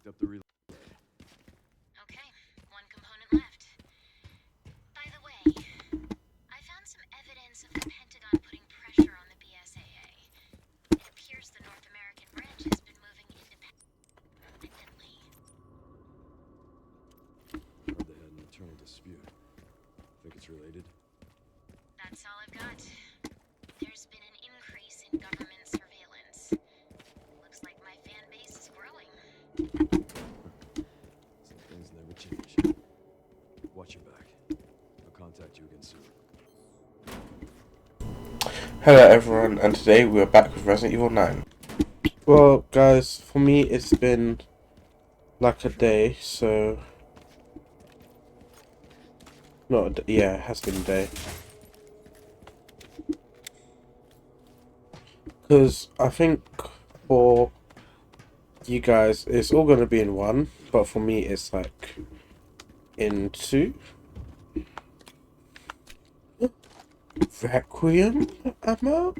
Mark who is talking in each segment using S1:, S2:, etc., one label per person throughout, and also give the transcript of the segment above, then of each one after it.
S1: up the re.
S2: Okay, one component left. By the way, I found some evidence of the Pentagon putting pressure on the BSAA. It appears the North American branch has been moving independently.
S1: Heard they had an internal dispute. Think it's related?
S2: That's all I've got. There's been an increase in government surveillance. Looks like my fan base is growing.
S1: Some things never change. Watch your back. I'll contact you again soon.
S3: Hello everyone, and today we are back with Resident Evil 9. Well guys, for me it's been like a day, so... yeah, it has been a day. Because I think for you guys it's all going to be in one, but for me it's like in two. Requiem ammo?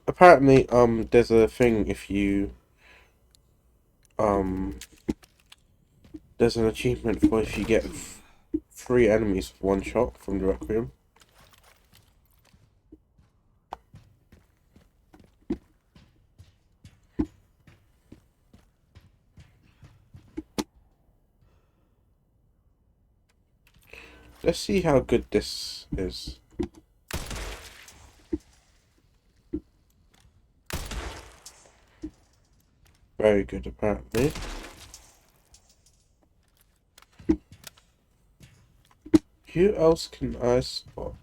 S3: Apparently, there's a thing if you, there's an achievement for if you get 3 enemies with 1 shot from the Requiem. Let's see how good this is. Very good, apparently. Who else can I spot?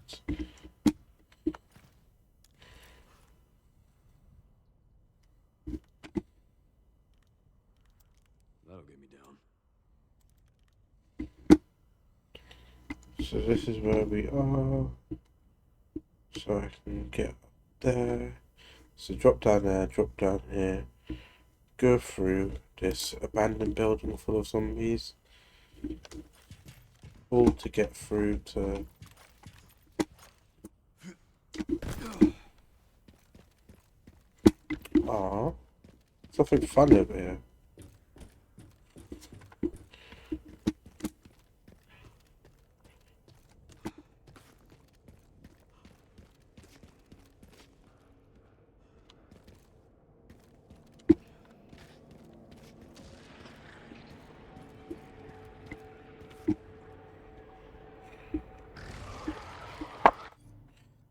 S1: That'll get me down.
S3: So this is where we are. So I can get up there. So drop down there, drop down here. Go through this abandoned building full of zombies. All to get through to... Ah, something fun over here.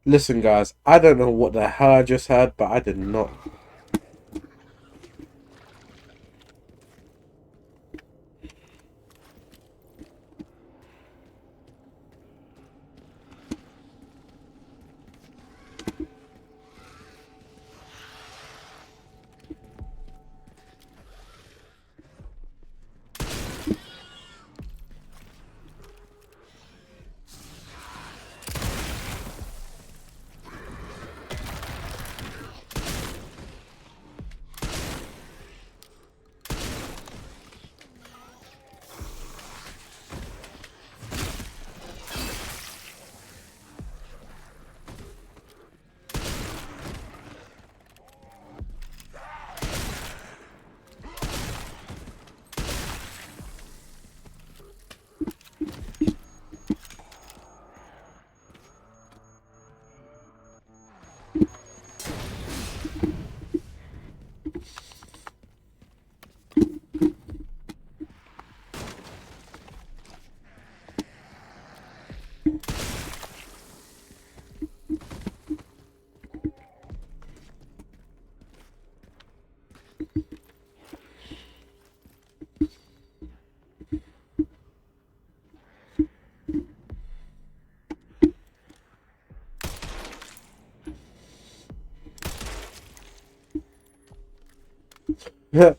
S3: Listen guys, I don't know what the hell I just heard, but I did not. Yeah.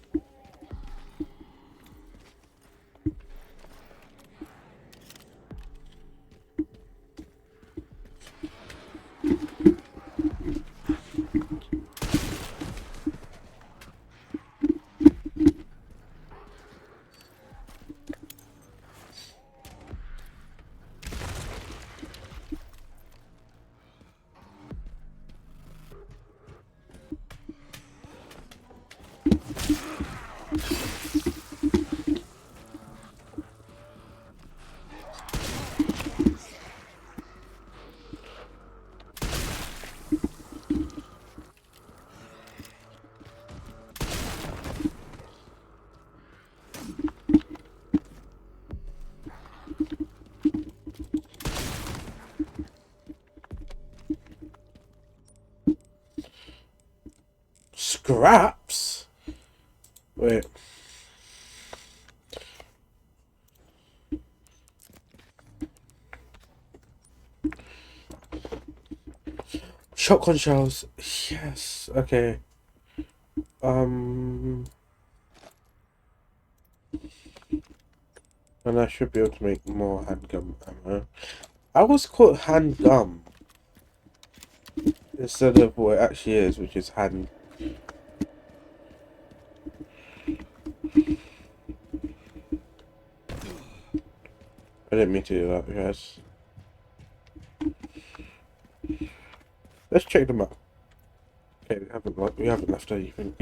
S3: Scraps? Wait. Shotgun shells. Yes. Okay. And I should be able to make more handgun ammo. I was called handgun instead of what it actually is, which is hand. I didn't mean to do that, guys. Let's check them out. Okay, we haven't left anything.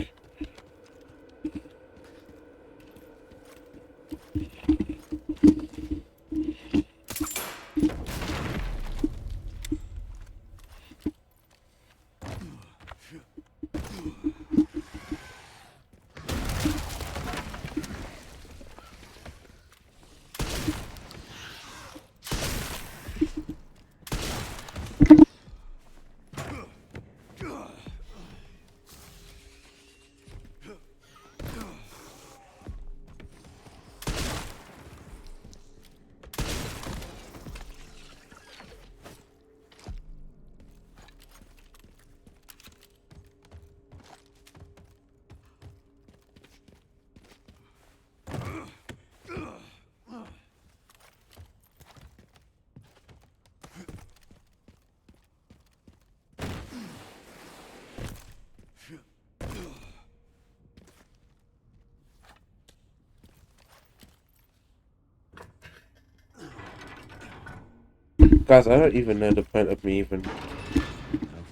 S3: Guys, I don't even know the point of me even.
S1: Now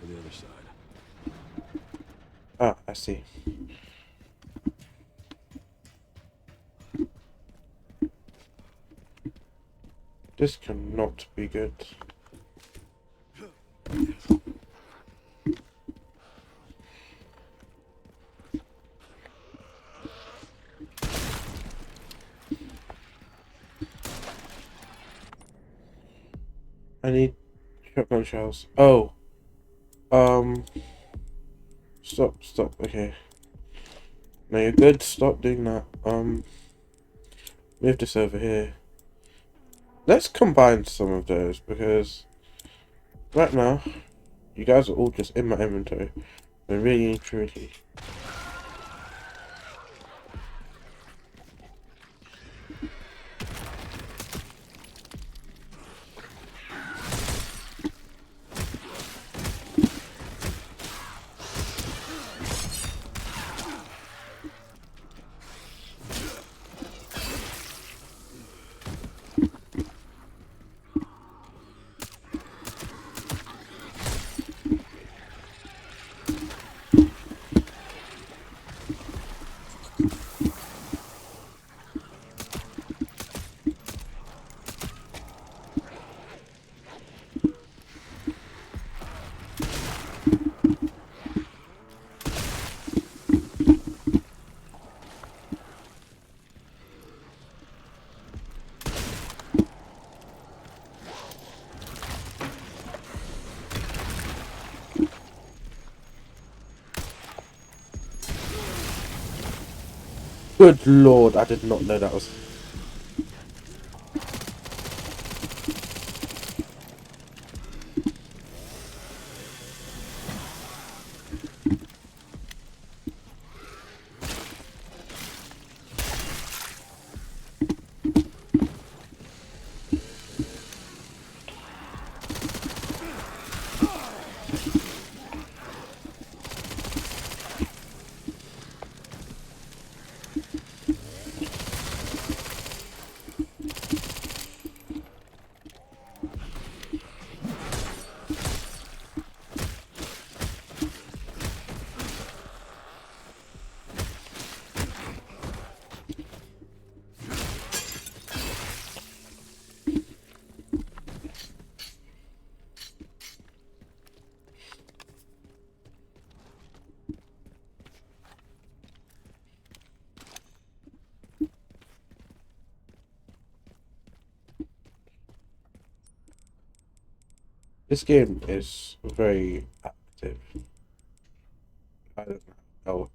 S1: for the other side.
S3: Ah, I see. This cannot be good. I need shotgun shells. Oh. Stop. Okay. No, you're good. Stop doing that. Move this over here. Let's combine some of those because right now, you guys are all just in my inventory. And really and truly. Good lord, I did not know that was. This game is very active. I don't know.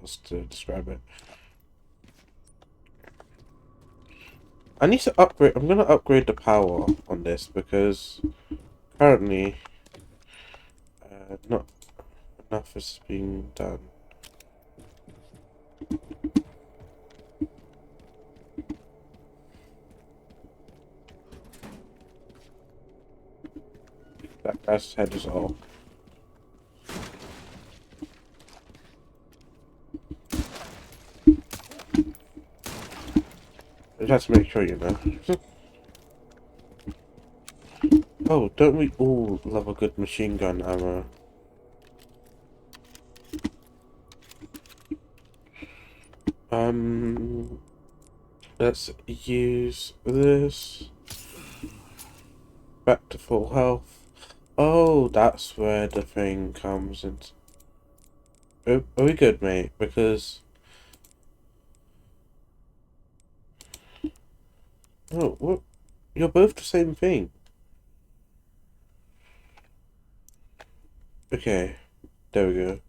S3: else to describe it. I need to upgrade. I'm gonna upgrade the power on this because currently, not enough is being done. That guy's head is all. I just have to make sure, you know. Oh, don't we all love a good machine gun ammo? Let's use this. Back to full health. Oh, that's where the thing comes in. Are we good, mate? Because... Oh, what? You're both the same thing. Okay, there we go.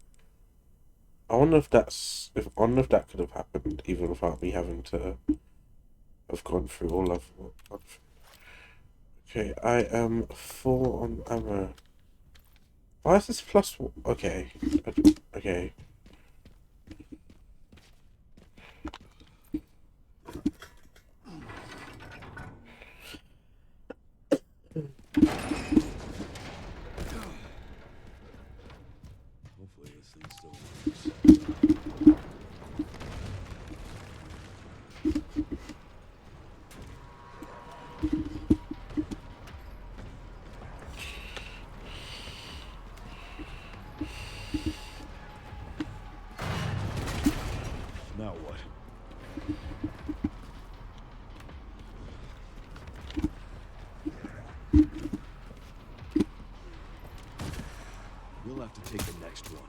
S3: I wonder if that's... I wonder if that could have happened even without me having to have gone through all of... Okay, I am full on ammo. Why is this plus... Okay. Okay.
S1: Hopefully this thing still works. Now what? We'll have to take the next one.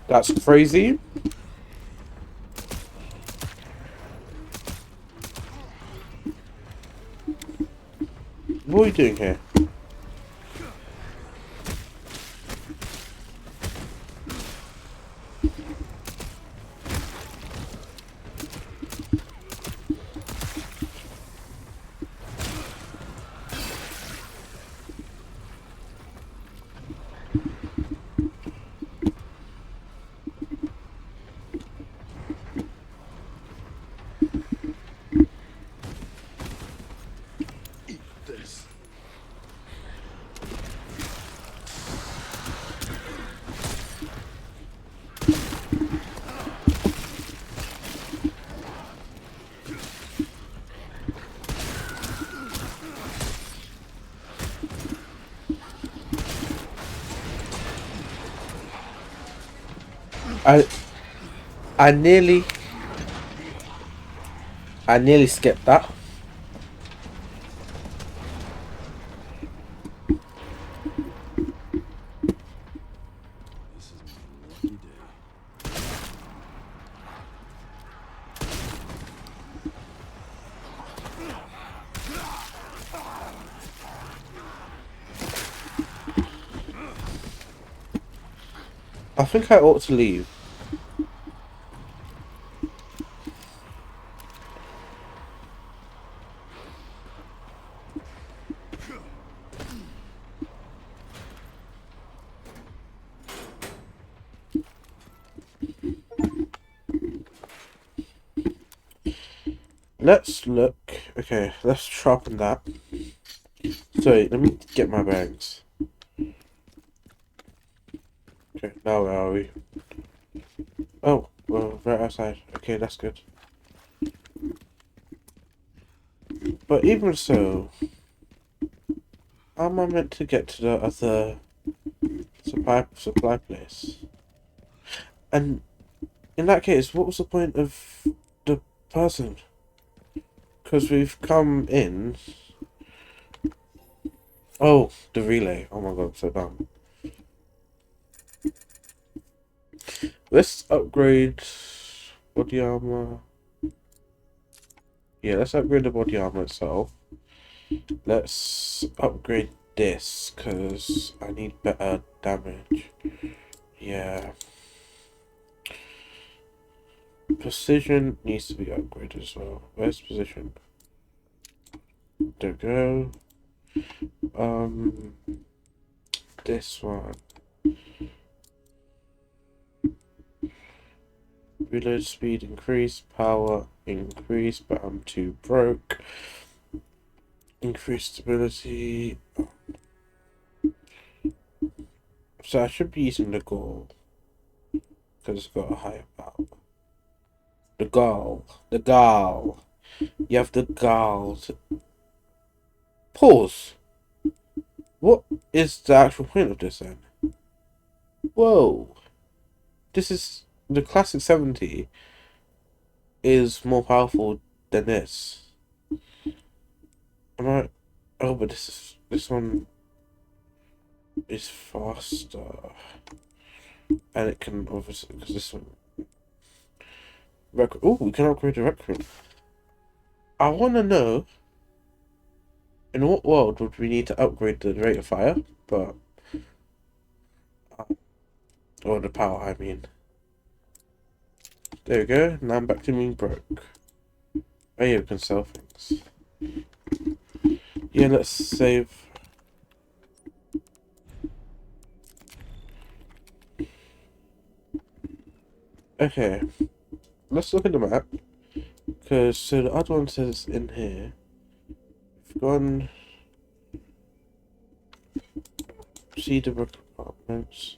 S3: That's crazy. What are we doing here?
S1: This.
S3: I I nearly skipped that.
S1: This is my lucky day.
S3: I think I ought to leave. Let's look. Okay, let's sharpen that. Sorry, let me get my bags. Okay, now where are we? Oh, well, right outside. Okay, that's good. But even so, how am I meant to get to the other supply place? And in that case, what was the point of the person? Because we've come in. Oh, the relay. Oh my god, I'm so dumb. Let's upgrade body armor. Yeah, let's upgrade the body armor itself. Let's upgrade this because I need better damage. Yeah. Precision needs to be upgraded as well. Where's precision? There we go. This one. Reload speed increase, power increase, but I'm too broke. Increase stability. So I should be using the gall because it's got a higher power. The gall. The gall. You have the gall to... Pause. What is the actual point of this then? Whoa. This is... The classic 70 is more powerful than this. Am I... Oh, but this one is faster. And it can obviously... Because this one... Oh, we can upgrade the Requiem. I want to know... In what world would we need to upgrade the rate of fire? But... Or the power, I mean. There we go. Now I'm back to being broke. Oh yeah, we can sell things. Yeah, let's save. Okay. Let's look at the map. Because, so the other one says in here. We've gone... See the brick apartments.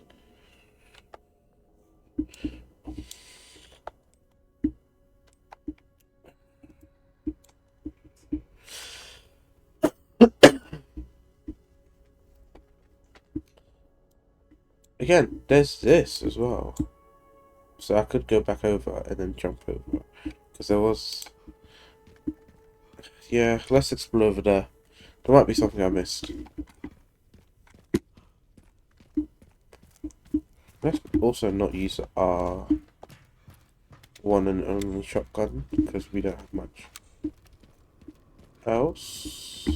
S3: Again, there's this as well. So I could go back over and then jump over. Because there was... Yeah, let's explore over there. There might be something I missed. Let's also not use our one and only shotgun. Because we don't have much else.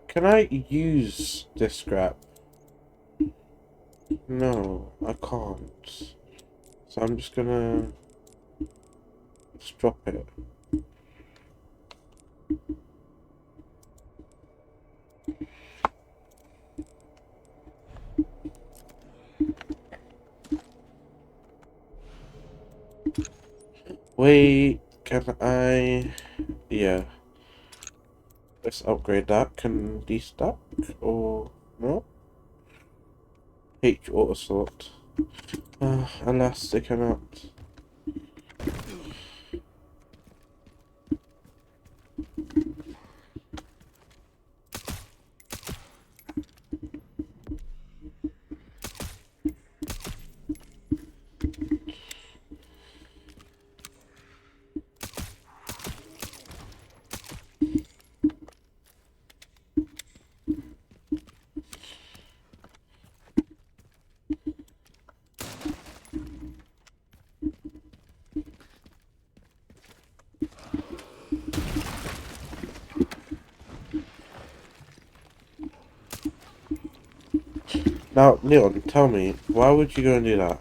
S3: Can I use this scrap? No, I can't. So I'm just gonna just drop it. Wait, can I? Yeah. Let's upgrade that. Can these stack or no? H auto sort. Alas, they cannot. Now, Leon, tell me, why would you go and do that?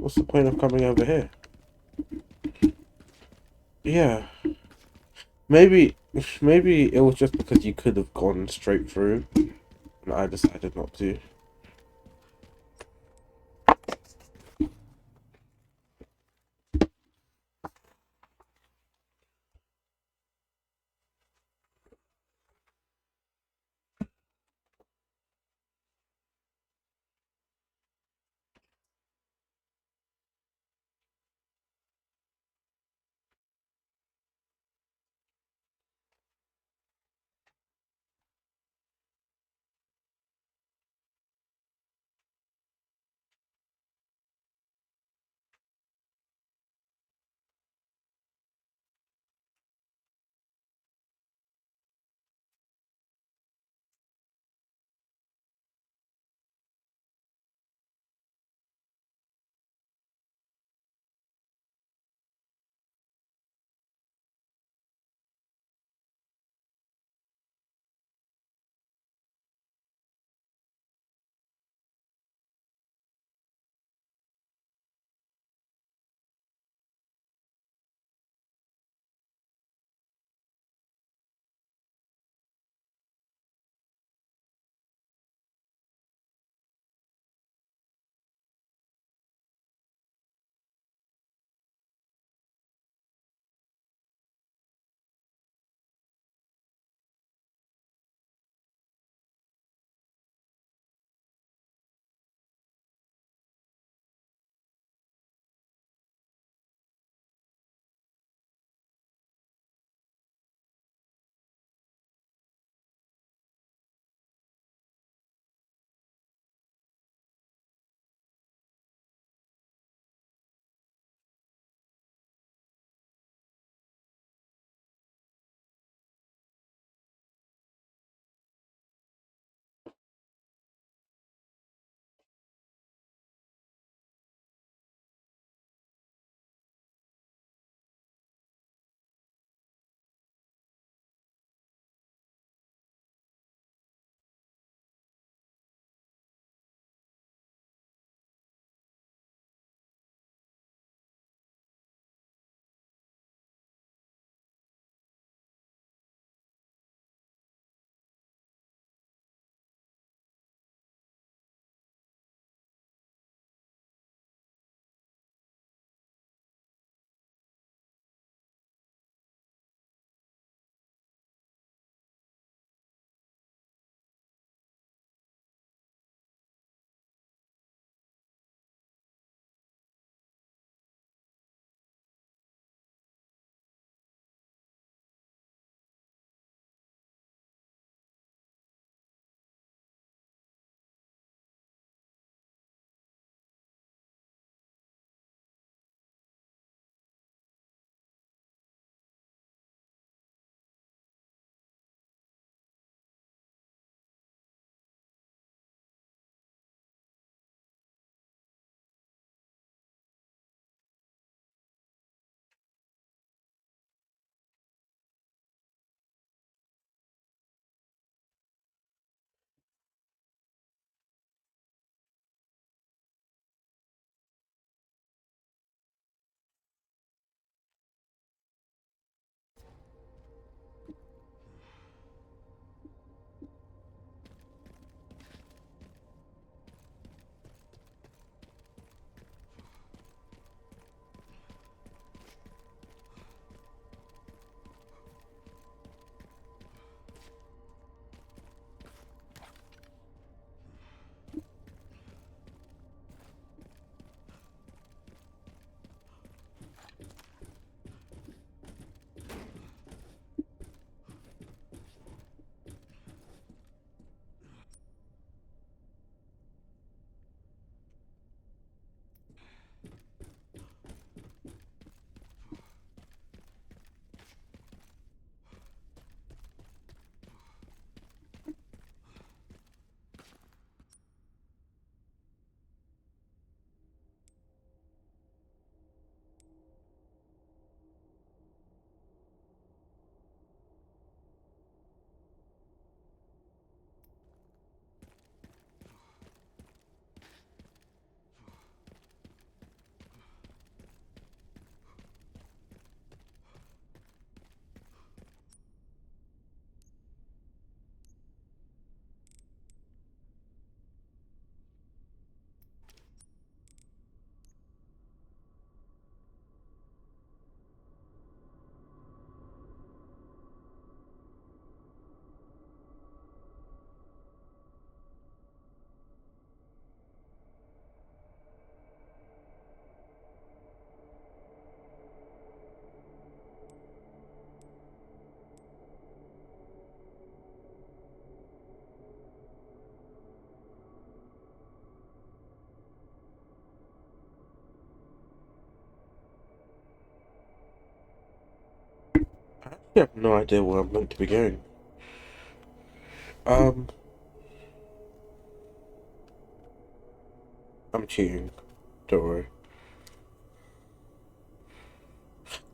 S3: What's the point of coming over here? Yeah. Maybe it was just because you could have gone straight through, and I decided not to. I have no idea where I'm meant to be going. I'm cheating. Don't worry.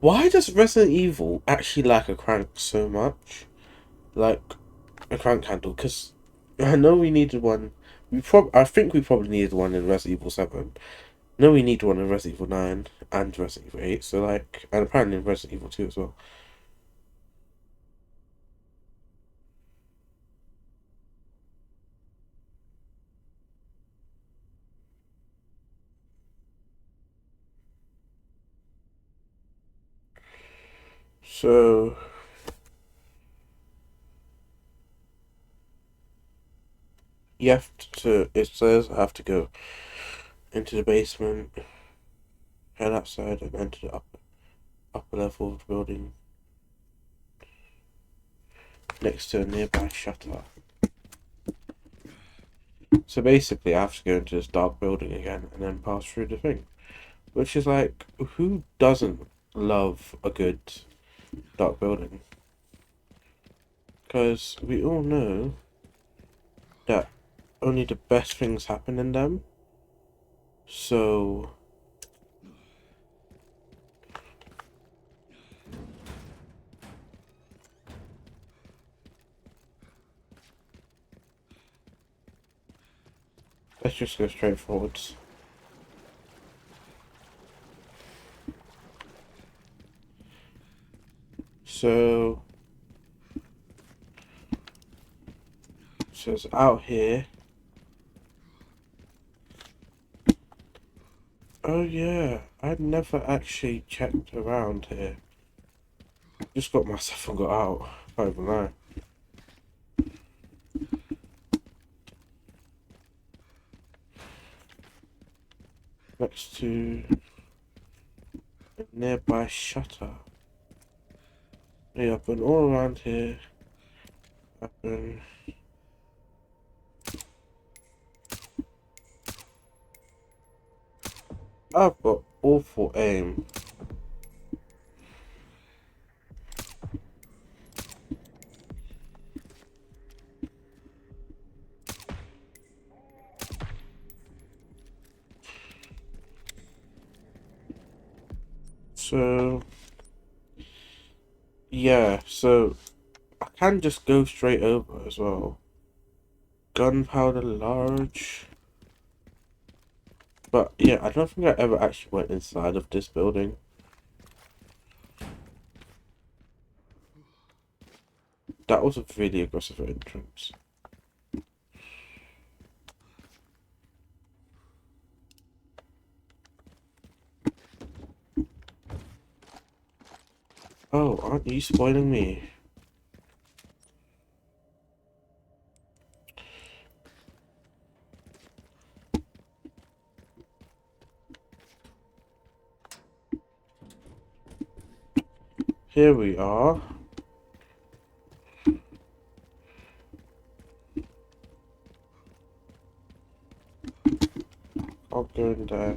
S3: Why does Resident Evil actually like a crank so much? Like a crank handle? Because I know we needed one. I think we probably needed one in Resident Evil 7. I know we need one in Resident Evil 9 and Resident Evil 8. So like, and apparently in Resident Evil 2 as well. So you have to. It says I have to go into the basement, head outside, and enter the upper level of the building next to a nearby shutter. So basically, I have to go into this dark building again and then pass through the thing, which is like, who doesn't love a good dark building? Because we all know that only the best things happen in them. So let's just go straight forwards. So it's out here. Oh yeah, I never actually checked around here. Just got myself and got out. I don't even know. Next to a nearby shutter. Yeah, I've been all around here. I've been... I've got awful aim. So... Yeah, so... I can just go straight over as well. Gunpowder large. But yeah, I don't think I ever actually went inside of this building. That was a really aggressive entrance. Oh, aren't you spoiling me? Here we are. I'll go in there.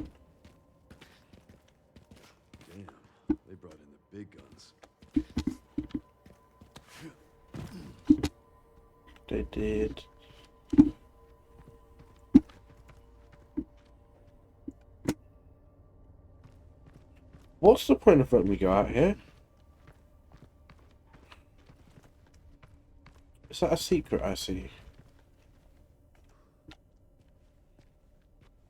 S1: Damn, they brought in the big guns.
S3: They did. What's the point of letting me go out here? Is that a secret I see?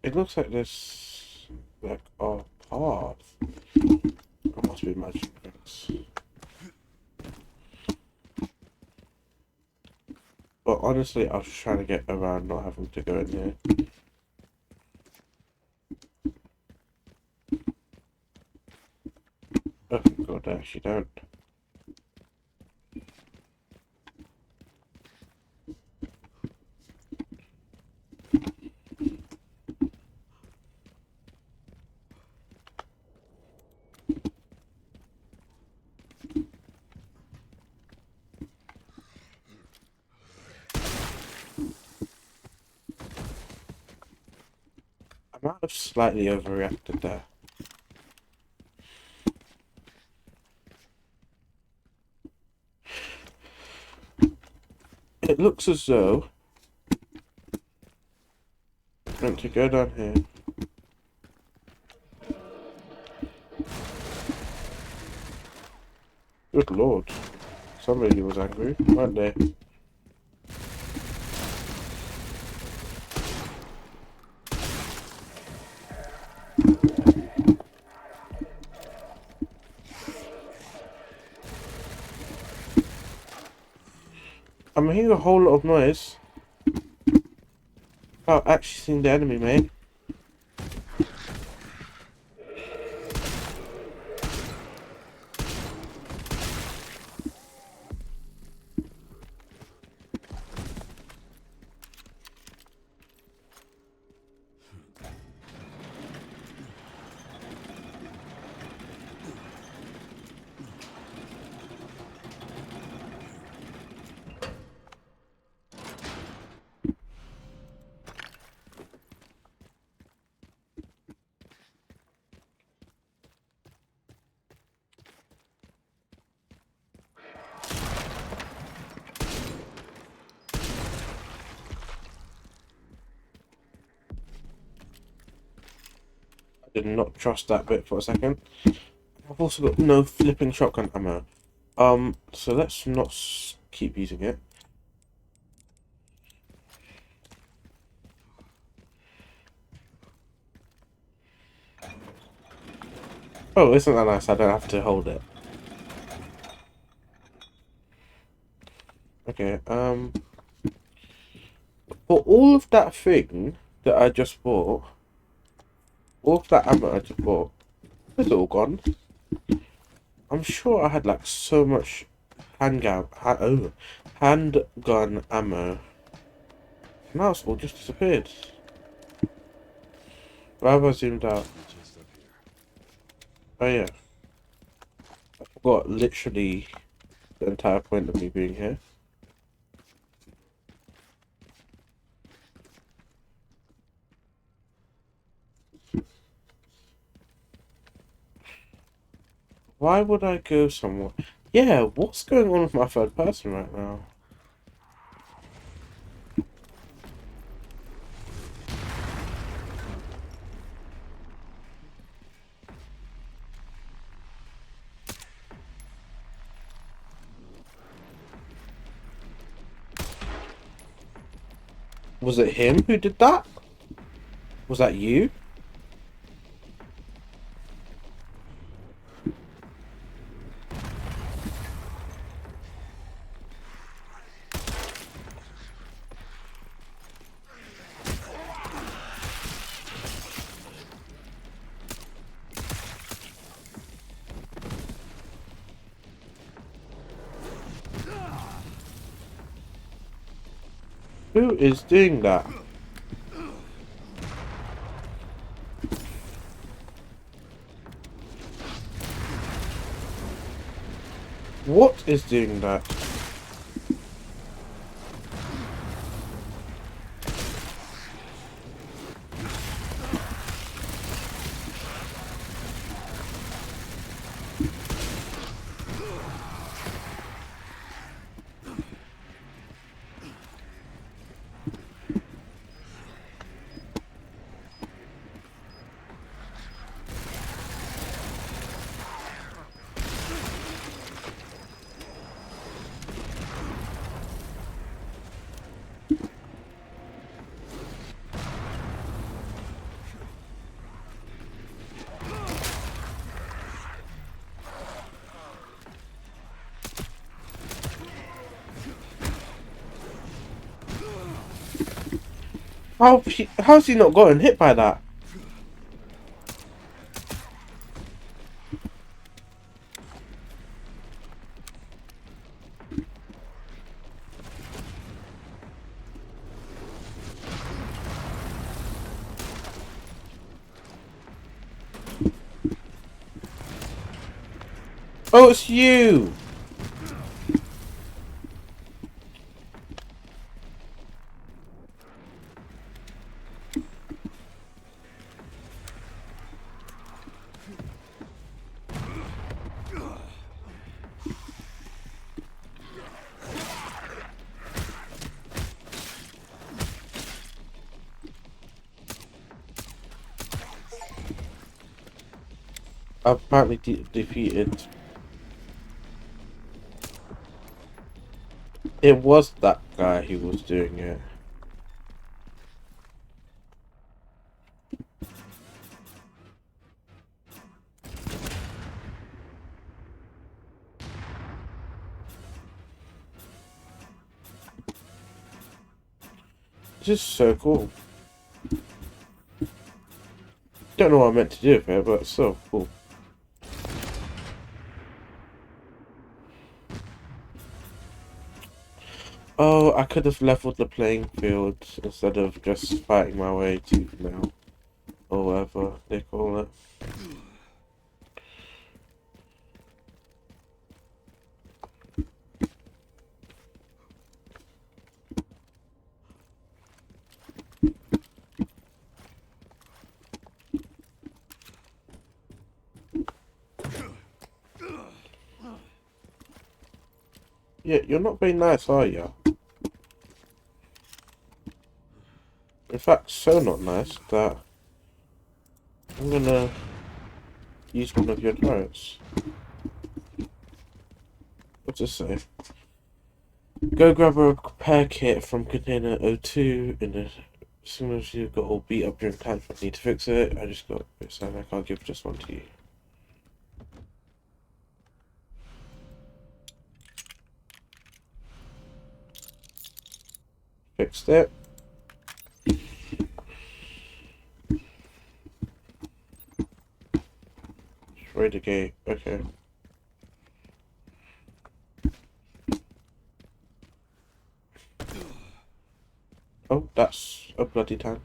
S3: It looks like this, like, a path. I must be imagining things. But honestly, I was just trying to get around not having to go in here. Oh god, I actually don't. I might have slightly overreacted there. looks as though I'm meant to go down here. Good lord. Somebody was angry, weren't they? I'm hearing a whole lot of noise. Without actually seeing the enemy, mate. Did not trust that bit for a second. I've also got no flipping shotgun ammo. So let's not keep using it. Oh, isn't that nice? I don't have to hold it. Okay, for all of that thing that I just bought, all of that ammo I just bought, it's all gone. I'm sure I had like so much handgun ammo. Now it's all just disappeared. Why have I zoomed out?
S1: Just up here.
S3: Oh yeah. I forgot literally the entire point of me being here. Why would I go somewhere? Yeah, what's going on with my third person right now? Was it him who did that? Was that you? Who is doing that? What is doing that? How's he not gotten hit by that? Oh, it's you! apparently defeated. It was that guy who was doing it. This is so cool. Don't know what I meant to do with it, but it's so cool. Oh, I could have leveled the playing field instead of just fighting my way to now, or whatever they call it. Yeah, you're not very nice, are you? In fact, so not nice that I'm gonna use one of your turrets. What's it say? Go grab a repair kit from container O2 in the... As soon as you got all beat up during time for need to fix it, I just got a bit sad I can't give just one to you. Fixed it. Destroy the gate. Okay. Oh, that's a bloody tank.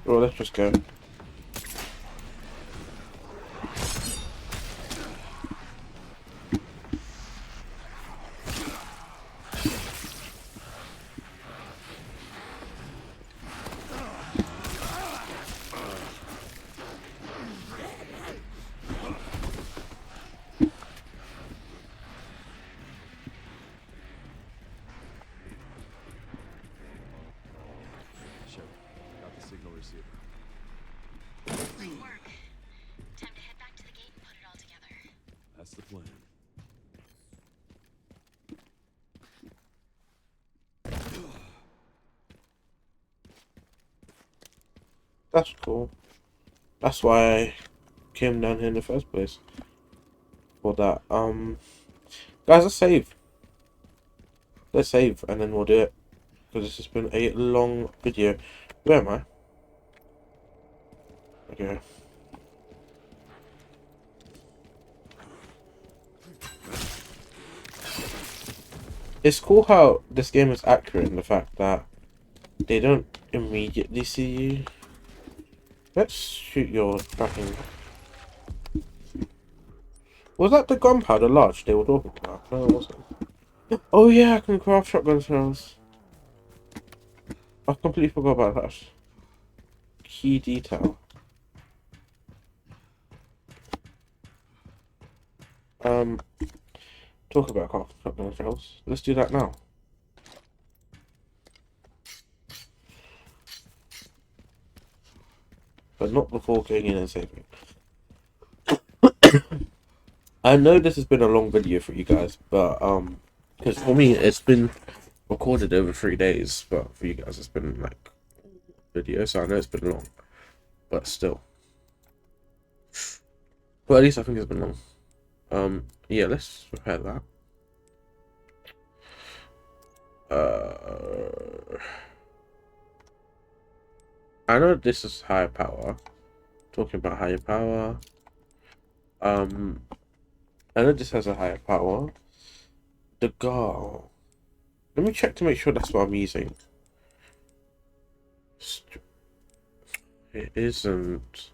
S3: Well, let's just go.
S1: Shepard, got the signal receiver.
S2: Great work. Time to head back to the gate and put it all together.
S1: That's the plan.
S3: That's cool. That's why I came down here in the first place. For that. Guys, let's save. Let's save and then we'll do it. Because this has been a long video. Where am I? Okay. It's cool how this game is accurate in the fact that they don't immediately see you. Let's shoot your tracking. Was that the gunpowder large they were talking about? No, it wasn't. Oh yeah, I can craft shotgun shells. I completely forgot about that. Key detail. Talk about craft shotgun shells. Let's do that now. But not before going in and saving. I know this has been a long video for you guys, but because for me it's been recorded over 3 days, but for you guys it's been like video, so I know it's been long, but still. Well, at least I think it's been long. Yeah, let's repair that. I know this is higher power. Talking about higher power. I know this has a higher power. The girl. Let me check to make sure that's what I'm using. It isn't.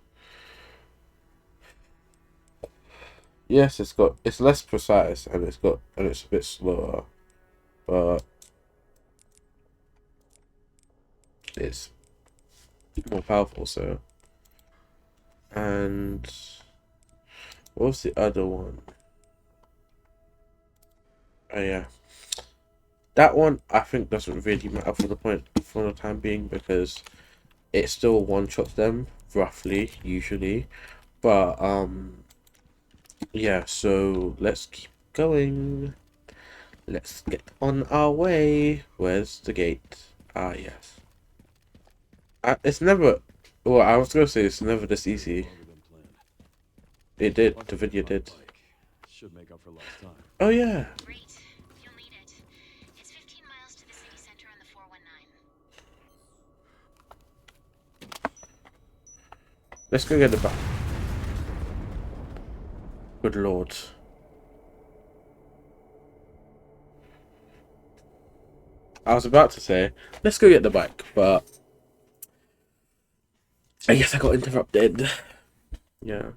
S3: Yes, it's less precise and it's a bit slower, but it's more powerful. So, and what was the other one? Oh yeah, That one I think doesn't really matter for the time being, because it still one shots them roughly usually. But yeah, so let's keep going. Let's get on our way. Where's the gate? Ah, yes. It's never. Well, I was gonna say it's never this easy.
S1: Longer than planned.
S3: It did. The
S1: Luckily,
S3: video
S1: we brought a
S3: did.
S1: bike. Should make up for lost time.
S3: Oh yeah.
S2: Great. You'll need it. It's 15 miles to the city center on the 419.
S3: Let's go get the bike. Good lord. I was about to say, let's go get the bike, but I guess I got interrupted. Yeah.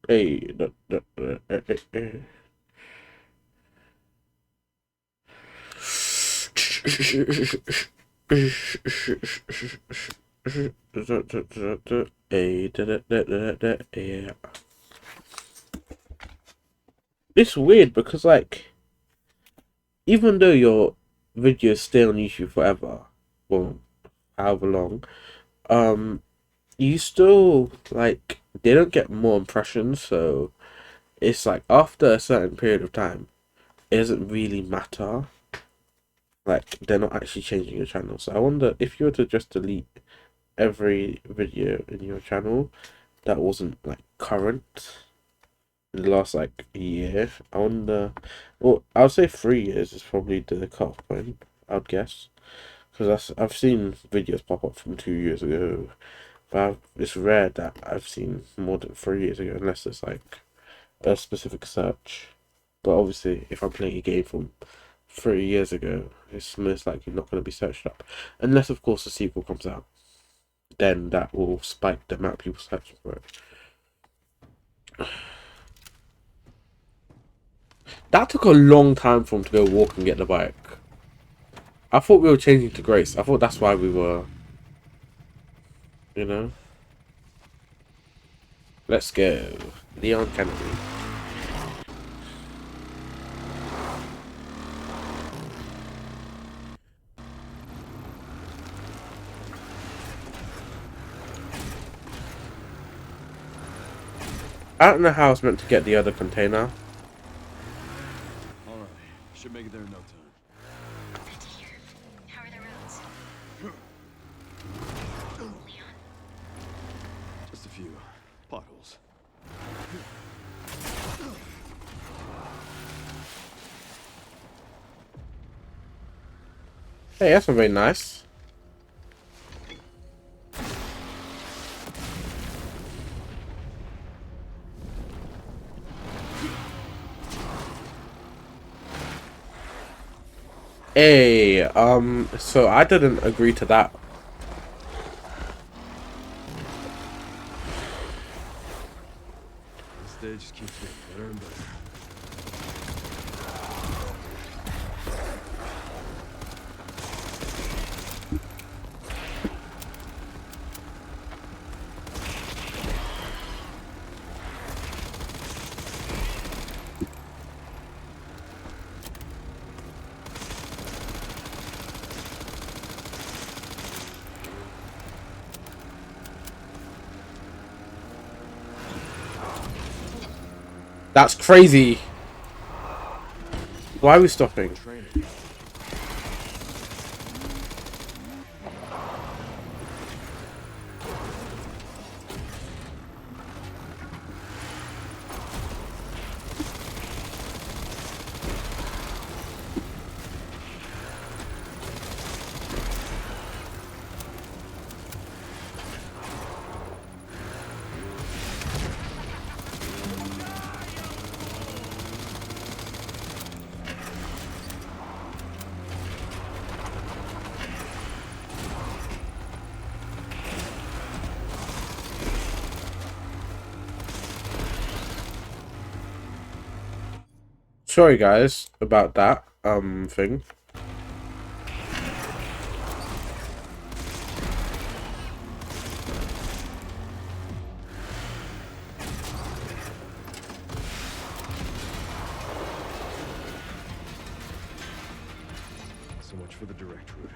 S3: Hey. Yeah. It's weird because, like, even though your videos stay on YouTube forever, well, however long, you still, like, they don't get more impressions, so it's like after a certain period of time, it doesn't really matter. Like, they're not actually changing your channel. So I wonder if you were to just delete every video in your channel that wasn't like current in the last like year. I wonder. Well, I would say 3 years is probably the cutoff point. I'd guess, because I've seen videos pop up from 2 years ago, but it's rare that I've seen more than 3 years ago, unless it's like a specific search. But obviously, if I'm playing a game from 3 years ago, it's most likely not going to be searched up, unless of course the sequel comes out. Then that will spike the amount of people searching for it. That took a long time for him to go walk and get the bike. I thought we were changing to Grace. I thought that's why we were, you know. Let's go. Leon Kennedy. I don't know how I was meant to get the other container.
S1: All right. Should make it there in no time.
S2: Good to hear. How are the roads? Leon?
S1: Just a few potholes.
S3: Hey, that's very nice. Hey, so I didn't agree to that.
S1: This day just keeps getting better and better.
S3: That's crazy. Why are we stopping?
S1: Training.
S3: Sorry guys about that thing.
S1: So much for the direct route.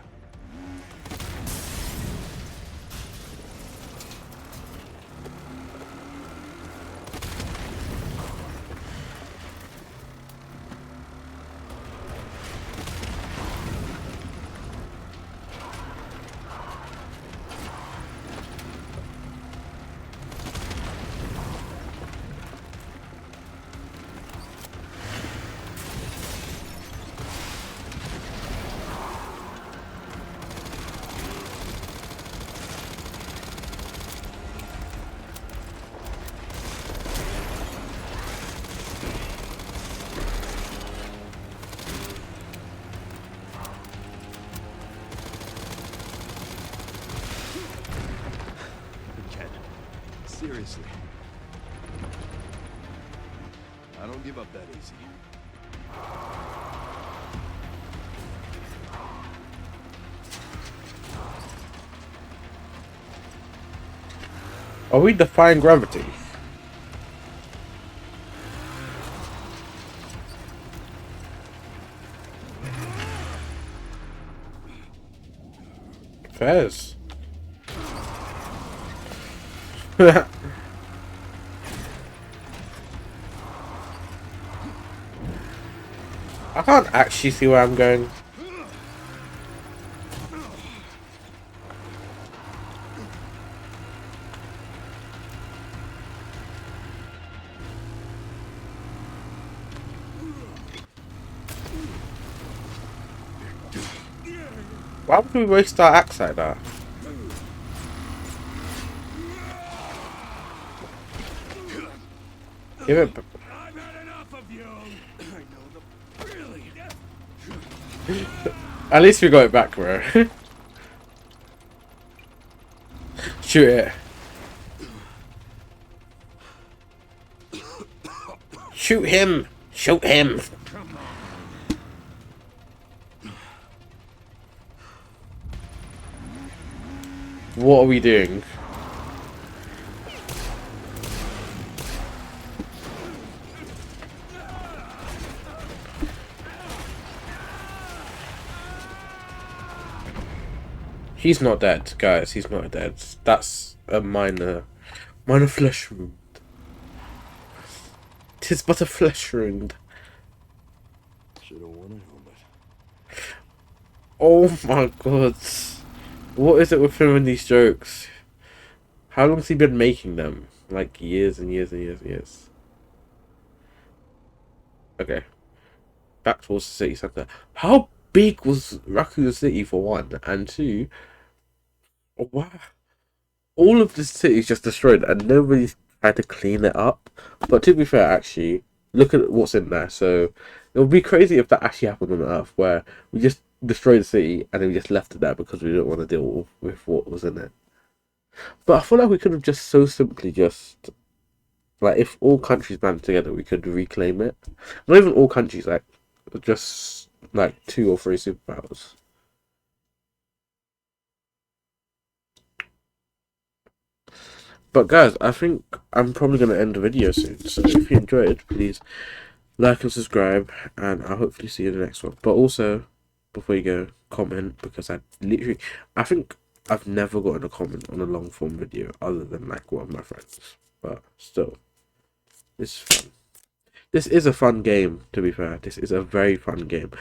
S1: Seriously. I don't give up that easy.
S3: Are we defying gravity? Fairs. I can't actually see where I'm going. Why would we waste our axe like that? Give it.
S1: I've had enough of you. I know the really.
S3: At least we got it back, bro. Shoot it. Shoot him. Shoot him. What are we doing? He's not dead, guys. He's not dead. That's a minor flesh wound. 'Tis but a flesh wound.
S1: Should have worn a helmet.
S3: Oh my god. What is it with him and these jokes? How long has he been making them? Like years and years and years and years. Okay. Back towards the city centre. How big was Raccoon City for one? And two, oh, wow. All of the city is just destroyed and nobody's tried to clean it up. But to be fair, actually, look at what's in there. So it would be crazy if that actually happened on Earth, where we just destroyed the city and then we just left it there because we didn't want to deal with what was in it. But I feel like we could have just so simply just, like, if all countries band together, we could reclaim it. Not even all countries, like, just like 2 or 3 superpowers. But guys, I think I'm probably going to end the video soon. So if you enjoyed, please like and subscribe, and I'll hopefully see you in the next one. But also, before you go, comment, because I think I've never gotten a comment on a long form video other than like one of my friends. But still, it's fun. This is a fun game, to be fair. This is a very fun game.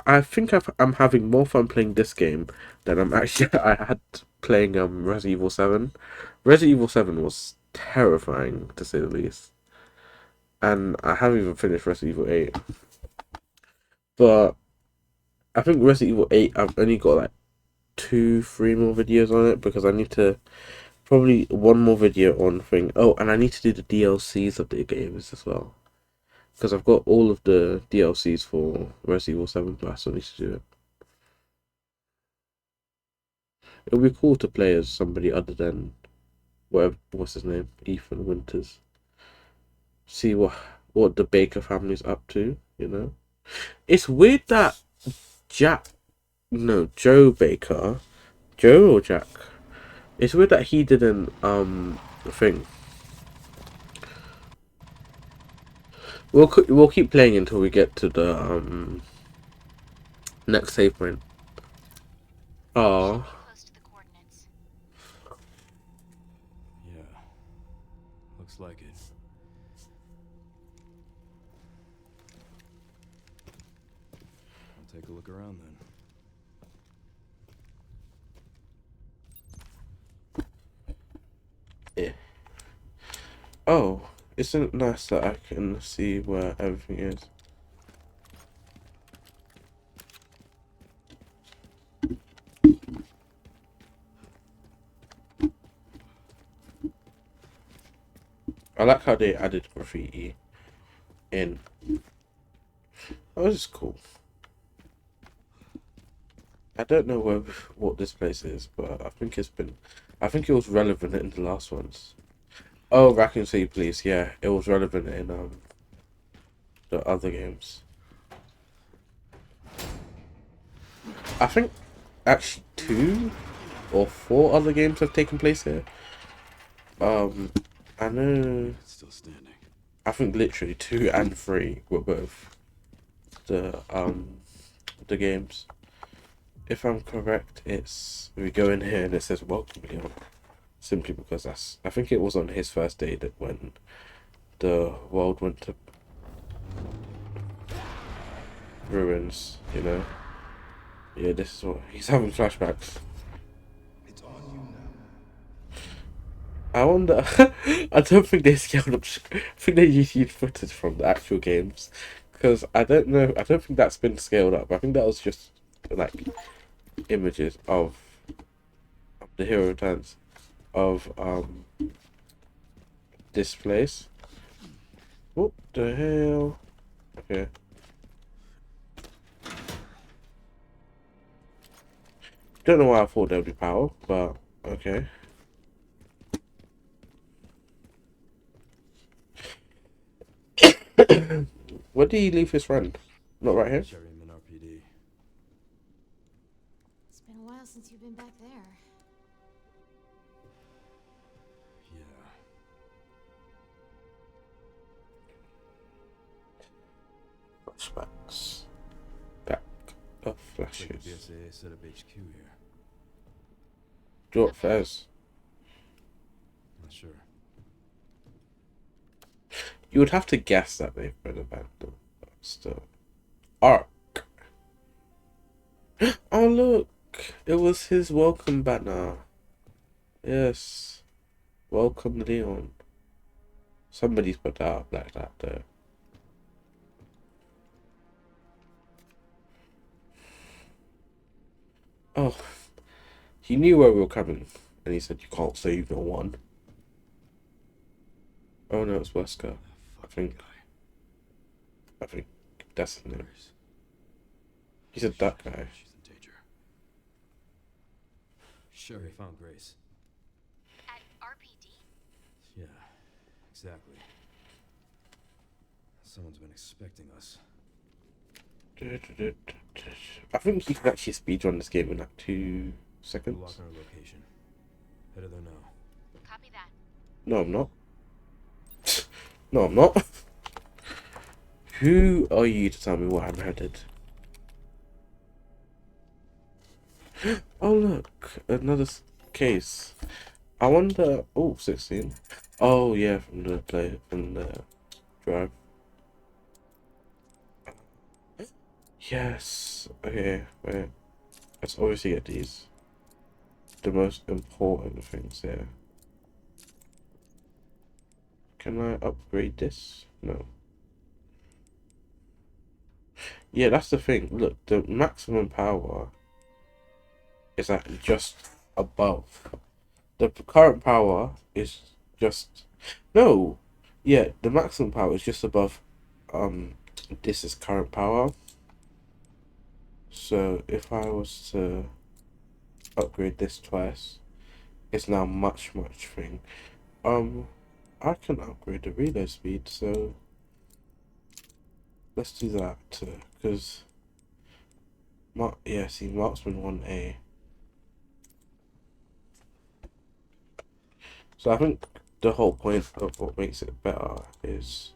S3: I think I'm having more fun playing this game than I had playing Resident Evil 7. Resident Evil 7 was terrifying, to say the least. And I haven't even finished Resident Evil 8. But I think Resident Evil 8, I've only got like 2-3 more videos on it, because I need to probably one more video on thing. Oh, and I need to do the DLCs of the games as well, because I've got all of the DLCs for Resident Evil 7, but I still need to do it. It would be cool to play as somebody other than what's his name, Ethan Winters. See what the Baker family's up to, you know. It's weird that Joe Baker, Joe or Jack. It's weird that he didn't thing. We'll keep playing until we get to the Next save point. Oh,
S2: Should be close to the coordinates.
S1: Yeah. Looks like it. I'll take a look around then.
S3: yeah. Oh, isn't it nice that I can see where everything is? I like how they added graffiti in. Oh, this is cool. I don't know what this place is, but I think I think it was relevant in the last ones. Oh, Raccoon City Police, yeah, it was relevant in the other games. I think actually 2 or 4 other games have taken place here. I know.
S1: It's still standing.
S3: I think literally 2 and 3 were both the games. If I'm correct, we go in here and it says welcome Leon. Simply because I think it was on his first day that when the world went to ruins, you know. Yeah, this is what he's having flashbacks.
S4: It's on you now.
S3: I wonder. I don't think they scaled up. I think they used footage from the actual games, because I don't know. I don't think that's been scaled up. I think that was just like images of the hero returns of this place. What the hell? Okay. Don't know why I thought there'd be power, but okay. Where did he leave his friend? Not right here?
S1: Cherryman RPD.
S2: It's been a while since you've been back there.
S1: Yeah.
S3: Flashbacks. Back of
S1: Looks like the
S3: flashes.
S1: BSAA set up HQ here.
S3: Do what Fez.
S1: Not sure.
S3: You would have to guess that they've been abandoned. But still. Ark. Oh look! It was his welcome banner. Yes. Welcome Leon. Somebody's put that up like that though. Oh. He knew where we were coming. And he said you can't save no one. Oh no, it's Wesker. I think that's his name.
S1: Grace.
S3: He said that guy.
S1: She's in danger. Sherry found Grace.
S2: At RPD?
S1: Yeah, exactly. Someone's been expecting us.
S3: I think you can actually speedrun this game in like 2
S1: We're
S3: seconds.
S1: locking our location. Headed there now.
S2: Copy that.
S3: No, I'm not. No, I'm not. Who are you to tell me where I'm headed? Oh, look. Another case. I wonder... Oh, 16. Oh, yeah, from the drive. Yes. Okay, wait. Let's obviously get these. The most important things here. Can I upgrade this? No. Yeah, that's the thing. Look, the maximum power is at just above. The current power is just... No! Yeah, the maximum power is just above this is current power. So if I was to upgrade this twice, it's now much thing. I can upgrade the reload speed, so let's do that because yeah, see, marksman 1A. So I think the whole point of what makes it better is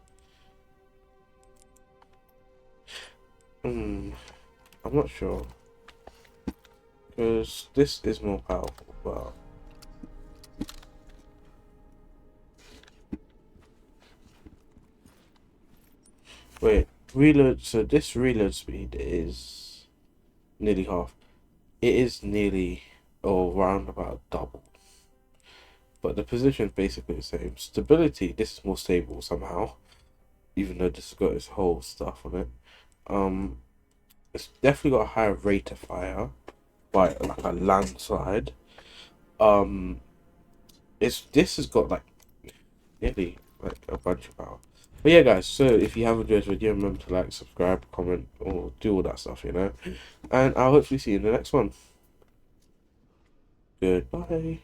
S3: I'm not sure. Because this is more powerful, but... Wait, reload, so this reload speed is nearly half. It is nearly, or round about double. But the position is basically the same. Stability, this is more stable somehow. Even though this has got its whole stuff on it. It's definitely got a higher rate of fire. By like a landslide. This has got like nearly like a bunch of power. But yeah, guys, so if you have enjoyed this video, remember to like, subscribe, comment, or do all that stuff, you know. And I'll hopefully see you in the next one. Goodbye.